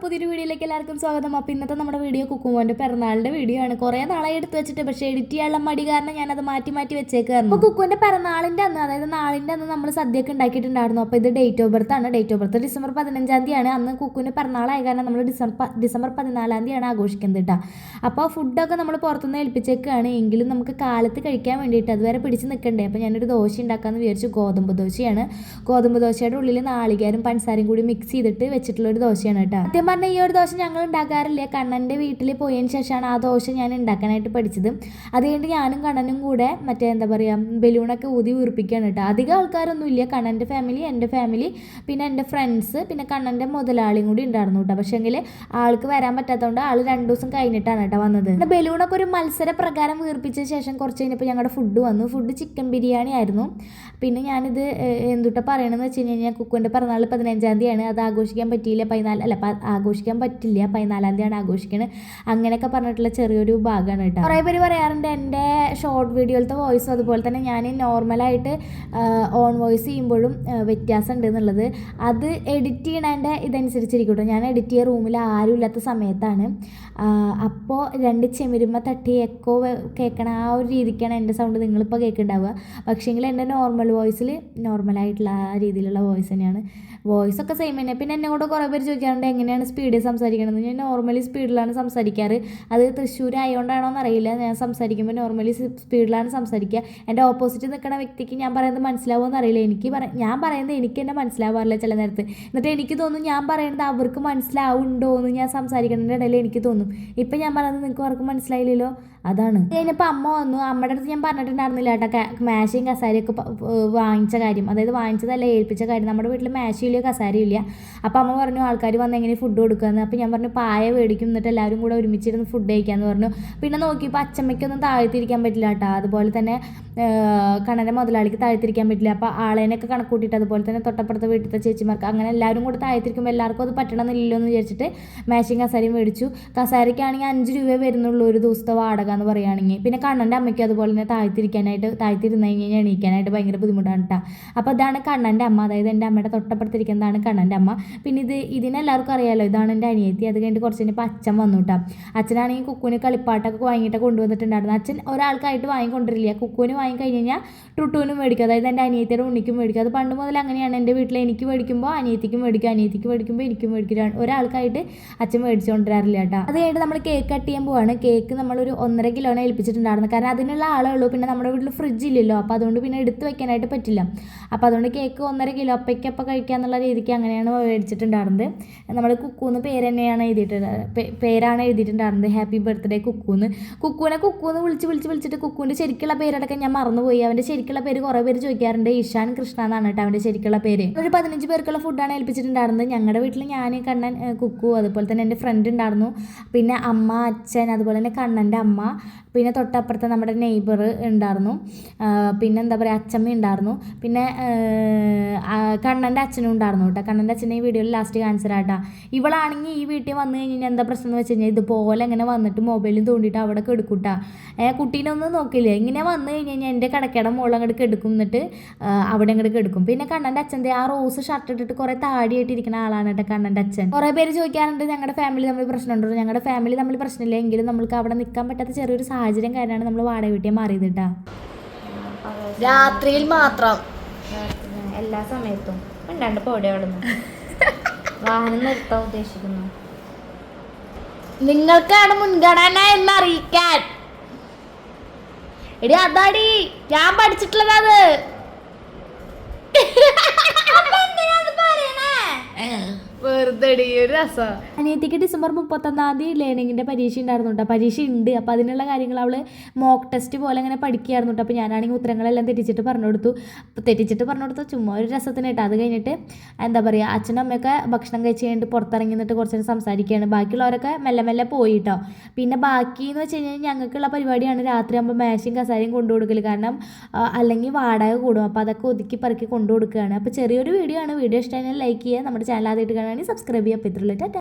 പുതിയൊരു വീഡിയോയിലേക്ക് എല്ലാവർക്കും സ്വാഗതം. അപ്പോൾ ഇന്നത്തെ നമ്മുടെ വീഡിയോ കുക്കുമോൻ്റെ പിറന്നാളിൻ്റെ വീഡിയോ ആണ്. കുറേ നാളായി എടുത്ത് വെച്ചിട്ട്, പക്ഷേ എഡിറ്റ് ചെയ്യാനുള്ള മടി കാരണം ഞാനത് മാറ്റി വെച്ചേക്കായിരുന്നു. അപ്പോൾ കുക്കുവിൻ്റെ പിറന്നാളിൻ്റെ അന്ന്, അതായത് നാളിൻ്റെ അന്ന് നമ്മൾ സദ്യയൊക്കെ ഉണ്ടാക്കിയിട്ടുണ്ടായിരുന്നു. അപ്പോൾ ഇത് ഡേറ്റ് ഓഫ് ബർത്ത് ആണ്. ഡേറ്റ് ഓഫ് ബർത്ത് ഡിസംബർ 15 തീയതിയാണ്. അന്ന് കുക്കുവിൻ്റെ പിറന്നാളായ കാരണം നമ്മൾ ഡിസംബർ 14 തീയതിയാണ് ആഘോഷിക്കുന്നത് കേട്ടോ. അപ്പോൾ ഫുഡൊക്കെ നമ്മൾ പുറത്തുനിന്ന് ഏൽപ്പിച്ചേക്കാണ്. എങ്കിലും നമുക്ക് കാലത്ത് കഴിക്കാൻ വേണ്ടിയിട്ട് അതുവരെ പിടിച്ച് നിൽക്കണ്ടേ. അപ്പോൾ ഞാനൊരു ദോശ ഉണ്ടാക്കാമെന്ന് വിചാരിച്ചു. ഗോതമ്പ് ദോശയാണ്. ഗോതമ്പ് ദോശയുടെ ഉള്ളിൽ നാളികേരം പഞ്ചസാരയും കൂടി മിക്സ് ചെയ്തിട്ട് വെച്ചിട്ടുള്ളൊരു ദോശയാണ് കേട്ടോ. സത്യം പറഞ്ഞാൽ ഈ ഒരു ദോശ ഞങ്ങൾ ഉണ്ടാക്കാറില്ല. കണ്ണൻ്റെ വീട്ടിൽ പോയതിന് ശേഷമാണ് ആ ദോശ ഞാൻ ഉണ്ടാക്കാനായിട്ട് പഠിച്ചത്. അത് കഴിഞ്ഞിട്ട് ഞാനും കണ്ണനും കൂടെ എന്താ പറയുക, ബലൂണൊക്കെ ഊതി വീർപ്പിക്കുകയാണ് കേട്ടോ. അധികം ആൾക്കാരൊന്നുമില്ല. കണ്ണൻ്റെ ഫാമിലി, എൻ്റെ ഫാമിലി, പിന്നെ എൻ്റെ ഫ്രണ്ട്സ്, പിന്നെ കണ്ണൻ്റെ മുതലാളിയും കൂടി ഉണ്ടായിരുന്നു കേട്ടോ. പക്ഷേങ്കിൽ ആൾക്ക് വരാൻ പറ്റാത്തതുകൊണ്ട് ആൾ 2 ദിവസം കഴിഞ്ഞിട്ടാണ് കേട്ടോ വന്നത്. പിന്നെ ബലൂണൊക്കെ ഒരു മത്സര പ്രകാരം വീർപ്പിച്ച ശേഷം കുറച്ച് കഴിഞ്ഞപ്പോൾ ഞങ്ങളുടെ ഫുഡ് വന്നു. ഫുഡ് ചിക്കൻ ബിരിയാണി ആയിരുന്നു. പിന്നെ ഞാനിത് എന്തുട്ടാ പറയണമെന്ന് വെച്ച് കഴിഞ്ഞാൽ കുക്കുവിൻ്റെ പിറന്നാൾ 15 തീയതിയാണ്. അത് ആഘോഷിക്കാൻ പറ്റിയില്ല. 14 ആഘോഷിക്കാൻ പറ്റില്ല, 14 തീയതിയാണ് ആഘോഷിക്കുന്നത്. അങ്ങനെയൊക്കെ പറഞ്ഞിട്ടുള്ള ചെറിയൊരു ഭാഗമാണ് കേട്ടോ. കുറേ പേര് പറയാറുണ്ട് എൻ്റെ ഷോർട്ട് വീഡിയോയിലത്തെ വോയിസും അതുപോലെ തന്നെ ഞാൻ നോർമലായിട്ട് ഓൺ വോയിസ് ചെയ്യുമ്പോഴും വ്യത്യാസം ഉണ്ട് എന്നുള്ളത്. അത് എഡിറ്റ് ചെയ്യണതിൻ്റെ ഇതനുസരിച്ചിരിക്കും കേട്ടോ. ഞാൻ എഡിറ്റ് ചെയ്യുക റൂമിൽ ആരും ഇല്ലാത്ത സമയത്താണ്. അപ്പോൾ 2 ചെമിരുമ്മ തട്ടി എക്കോ കേൾക്കണ ആ ഒരു രീതിക്കാണ് എൻ്റെ സൗണ്ട് നിങ്ങളിപ്പോൾ കേൾക്കുന്നുണ്ടാവുക. പക്ഷേങ്കിൽ എൻ്റെ നോർമൽ വോയിസിൽ നോർമലായിട്ടുള്ള ആ രീതിയിലുള്ള വോയിസ് തന്നെയാണ്. വോയിസൊക്കെ സെയിം തന്നെ. പിന്നെ എന്നെ കൂടെ കുറേ പേര് ചോദിക്കാറുണ്ട് എങ്ങനെയാണ് സ്പീഡിൽ സംസാരിക്കണമെന്ന്. ഞാൻ നോർമലി സ്പീഡിലാണ് സംസാരിക്കാറ്. അത് തൃശ്ശൂർ ആയതുകൊണ്ടാണോ എന്നറിയില്ല. ഞാൻ സംസാരിക്കുമ്പോൾ നോർമലി സ്പീഡിലാണ് സംസാരിക്കുക. എൻ്റെ ഓപ്പോസിറ്റ് നിൽക്കുന്ന വ്യക്തിക്ക് ഞാൻ പറയുന്നത് മനസ്സിലാവുമെന്ന് അറിയില്ല. ഞാൻ പറയുന്നത് എനിക്ക് തന്നെ മനസ്സിലാവാറില്ല ചില നേരത്ത്. എന്നിട്ട് എനിക്ക് തോന്നും ഞാൻ പറയുന്നത് അവർക്ക് മനസ്സിലാവുണ്ടോ എന്ന് ഞാൻ സംസാരിക്കുന്നതിൻ്റെ ഇടയിൽ എനിക്ക് തോന്നും. ഇപ്പം ഞാൻ പറയുന്നത് നിങ്ങൾക്ക് അവർക്ക് മനസ്സിലായില്ലല്ലോ, അതാണ്. കഴിഞ്ഞപ്പോൾ അമ്മ വന്നു. അമ്മയുടെ അടുത്ത് ഞാൻ പറഞ്ഞിട്ടുണ്ടായിരുന്നില്ല കേട്ടോ മേശയും കസാരയൊക്കെ വാങ്ങിച്ച കാര്യം. അതായത് വാങ്ങിച്ചതല്ല, ഏൽപ്പിച്ച കാര്യം. നമ്മുടെ വീട്ടിൽ മേശയില്ല കസാരയില്ല. അപ്പോൾ അമ്മ പറഞ്ഞു ആൾക്കാർ വന്ന് എങ്ങനെ ഫുഡ് കൊടുക്കുകയെന്ന്. അപ്പോൾ ഞാൻ പറഞ്ഞു പായ മേടിക്കും, എന്നിട്ട് എല്ലാവരും കൂടെ ഒരുമിച്ചിരുന്ന് ഫുഡ് കഴിക്കാമെന്ന് പറഞ്ഞു. പിന്നെ നോക്കിയപ്പോൾ അച്ചമ്മയ്ക്കൊന്നും താഴ്ത്തിരിക്കാൻ പറ്റില്ല കേട്ടോ. അതുപോലെ തന്നെ കണ്ണൻ്റെ മുതലാളിക്ക് താഴ്ത്തിരിക്കാൻ പറ്റില്ല. അപ്പോൾ ആളേനൊക്കെ കണക്ക് കൂട്ടിയിട്ട് അതുപോലെ തന്നെ തൊട്ടപ്പുറത്തെ വീട്ടിലത്തെ ചേച്ചിമാർക്ക് അങ്ങനെ എല്ലാവരും കൂടെ താഴ്ത്തിരിക്കുമ്പോൾ എല്ലാവർക്കും അത് പറ്റണമെന്നില്ലല്ലോ എന്ന് വിചാരിച്ചിട്ട് മേശയും കസാരയും മേടിച്ചു. കസാരയ്ക്കാണെങ്കിൽ 5 രൂപ വരുന്നുള്ളൂ ഒരു ദിവസത്തെ വാടക എന്ന് പറയുകയാണെങ്കിൽ. പിന്നെ കണ്ണൻ്റെ അമ്മയ്ക്ക് അതുപോലെ തന്നെ താഴ്ത്തിരുന്ന് കഴിഞ്ഞാൽ എണീക്കാനായിട്ട് ഭയങ്കര ബുദ്ധിമുട്ടാണ് കേട്ടോ. അപ്പോൾ ഇതാണ് കണ്ണൻ്റെ അമ്മ, അതായത് എൻ്റെ അമ്മയുടെ തൊട്ടപ്പുറത്തിരിക്കുന്നതാണ് കണ്ണൻ്റെ അമ്മ. പിന്നെ ഇതിനെല്ലാവർക്കും അറിയാമല്ലോ, ഇതാണ് എൻ്റെ അനിയത്തി. അത് കഴിഞ്ഞിട്ട് കുറച്ച് കഴിഞ്ഞപ്പോൾ അച്ഛൻ വന്നു കേട്ടോ. അച്ഛനാണെങ്കിൽ കുക്കുവിന് കളിപ്പാട്ടൊക്കെ വാങ്ങിയിട്ട് കൊണ്ടുവന്നിട്ടുണ്ടായിരുന്നു. അച്ഛൻ ഒരാൾക്കായിട്ട് വാങ്ങിക്കൊണ്ടിരില്ല. കുക്കുവിന് വാങ്ങിക്കഴിഞ്ഞ് കഴിഞ്ഞാൽ ടുട്ടുവിനും മേടിക്കും, അതായത് എൻ്റെ അനിയത്തിയുടെ ഉണ്ണിക്കും മേടിക്കും. അത് പണ്ട് മുതൽ അങ്ങനെയാണ്. എൻ്റെ വീട്ടിൽ എനിക്ക് മേടിക്കുമ്പോൾ അനിയത്തിക്കും മേടിക്കും, അനിയത്തിക്ക് മേടിക്കുമ്പോൾ എനിക്കും മേടിക്കും. ഒരാൾക്കായിട്ട് അച്ഛൻ മേടിച്ചുകൊണ്ടിരാറില്ല കേട്ടോ. അത് കഴിഞ്ഞിട്ട് നമ്മൾ കേക്ക് കട്ട് ചെയ്യാൻ പോവാണ്. കേക്ക് നമ്മളൊരു 1.5 കിലോനെ ഏൽപ്പിച്ചിട്ടുണ്ടായിരുന്നു. കാരണം അതിനുള്ള ആളേ ഉള്ളൂ. പിന്നെ നമ്മുടെ വീട്ടിൽ ഫ്രിഡ്ജ് ഇല്ലല്ലോ, അപ്പോൾ അതുകൊണ്ട് പിന്നെ എടുത്ത് വെക്കാനായിട്ട് പറ്റില്ല. അപ്പോൾ അതുകൊണ്ട് കേക്ക് 1.5 കിലോ അപ്പയ്ക്കപ്പം കഴിക്കാന്നുള്ള രീതിക്ക് അങ്ങനെയാണ് മേടിച്ചിട്ടുണ്ടായിരുന്നത്. നമ്മൾ കുക്കൂന്ന് പേര് തന്നെയാണ് പേരാണ് എഴുതിയിട്ടുണ്ടായിരുന്നത്. Happy birthday കുക്കൂന്ന്. കുക്കൂന്ന് വിളിച്ചിട്ട് കുക്കൂൻ്റെ ശരിക്കുള്ള പേരടക്കം ഞാൻ മറന്നുപോയി. അവൻ്റെ ശരിക്കുള്ള പേര് കുറേ പേര് ചോദിക്കാറുണ്ട്. ഇഷാൻ കൃഷ്ണ എന്നാണ് കേട്ടോ അവൻ്റെ ശരിക്കുള്ള പേര്. ഒരു 15 പേർക്കുള്ള ഫുഡാണ് ഏൽപ്പിച്ചിട്ടുണ്ടായിരുന്നത്. ഞങ്ങളുടെ വീട്ടിൽ ഞാൻ, കണ്ണൻ, കുക്കു, അതുപോലെ തന്നെ എൻ്റെ ഫ്രണ്ട് ഉണ്ടായിരുന്നു. പിന്നെ അമ്മ, അച്ഛൻ, അതുപോലെ തന്നെ കണ്ണൻ്റെ അമ്മ, പിന്നെ തൊട്ടപ്പുറത്തെ നമ്മുടെ നെയ്ബർ ഉണ്ടായിരുന്നു. പിന്നെ എന്താ പറയുക, അച്ഛമ്മ ഉണ്ടായിരുന്നു. പിന്നെ കണ്ണൻ്റെ അച്ഛനും ഉണ്ടായിരുന്നു കേട്ടോ. കണ്ണൻ്റെ അച്ഛനെ ഈ വീഡിയോയിൽ ലാസ്റ്റ് കാണിച്ചതാട്ടാ. ഇവളാണെങ്കിൽ ഈ വീട്ടിൽ വന്നു കഴിഞ്ഞാൽ എന്താ പ്രശ്നം എന്ന് വെച്ച് കഴിഞ്ഞാൽ ഇതുപോലെ ഇങ്ങനെ വന്നിട്ട് മൊബൈലും തോണ്ടിയിട്ട് അവിടെ കെടുക്കൂട്ടാ. കുട്ടീനെ ഒന്നും നോക്കില്ലേ. ഇങ്ങനെ വന്നു കഴിഞ്ഞ് കഴിഞ്ഞാൽ എൻ്റെ കടക്കയുടെ മുകളിൽ അങ്ങോട്ട് കെടുക്കും, എന്നിട്ട് അവിടെ അങ്ങോട്ട് കെടുക്കും. പിന്നെ കണ്ണൻ്റെ അച്ഛൻ്റെ ആ റോസ് ഷർട്ട് ഇട്ടിട്ട് കുറേ താടിയായിട്ടിരിക്കുന്ന ആളാണ് കേട്ടോ കണ്ണൻ്റെ അച്ഛൻ. കുറേ പേര് ചോദിക്കാറുണ്ട് ഞങ്ങളുടെ ഫാമിലി തമ്മിൽ പ്രശ്നമുണ്ടോ. ഞങ്ങളുടെ ഫാമിലി തമ്മിൽ പ്രശ്നമില്ല, എങ്കിലും നമ്മൾക്ക് അവിടെ നിൽക്കാൻ പറ്റാത്ത ചെറിയൊരു സാഹചര്യം കാര്യമാണ് നമ്മൾ വാടക വീട്ടിൽ മാറിയത് കേട്ടാ. രാത്രിയിൽ മാത്രം, എല്ലാ സമയത്തും ഉണ്ടാണ്ട് പോടെ അവിടെ നിന്ന് വാഹനം നിർത്താൻ ഉദ്ദേശിക്കുന്നു. നിങ്ങൾക്കാണ് മുൻഗണന എന്നറിയിക്കാൻ. എടി അതാടി ഞാൻ പഠിച്ചിട്ടുള്ളതാണ്. വെറുതെ ഒരു രസം. അനിയത്തിക്ക് ഡിസംബർ 31 തീയതി ലേണിങ്ങിൻ്റെ പരീക്ഷ ഉണ്ടായിരുന്നു കേട്ടോ. പരീക്ഷ ഉണ്ട്. അപ്പോൾ അതിനുള്ള കാര്യങ്ങൾ അവൾ മോക്ക് ടെസ്റ്റ് പോലെ ഇങ്ങനെ പഠിക്കുകയായിരുന്നു കേട്ടോ. അപ്പോൾ ഞാനാണെങ്കിൽ ഉത്തരങ്ങളെല്ലാം തെറ്റിച്ചിട്ട് പറഞ്ഞു കൊടുത്തു ചുമ്മാ ഒരു രസത്തിന് കേട്ടോ. അത് കഴിഞ്ഞിട്ട് എന്താ പറയുക, അച്ഛനും അമ്മയൊക്കെ ഭക്ഷണം കഴിച്ച് കഴിഞ്ഞിട്ട് പുറത്തിറങ്ങി നിന്നിട്ട് കുറച്ച് നേരം സംസാരിക്കുകയാണ്. ബാക്കിയുള്ളവരൊക്കെ മെല്ലെ പോയി കേട്ടോ. പിന്നെ ബാക്കി എന്ന് വെച്ച് കഴിഞ്ഞാൽ ഞങ്ങൾക്കുള്ള പരിപാടിയാണ് രാത്രിയാകുമ്പോൾ മേശയും കസാരയും കൊണ്ടു കൊടുക്കൽ. കാരണം അല്ലെങ്കിൽ വാടക കൂടും. അപ്പോൾ അതൊക്കെ ഒതുക്കി പറക്കി കൊണ്ടു കൊടുക്കുകയാണ്. അപ്പോൾ ചെറിയൊരു വീഡിയോ ആണ്. വീഡിയോ ഇഷ്ടമായാൽ ലൈക്ക് ചെയ്യുക. നമ്മുടെ ചാനൽ ആദ്യമായിട്ട് കാണുകയാണെങ്കിൽ സബ്സ്ക്രൈബ് ചെയ്യുക. അപ്പോൾ ഇത്രയുള്ള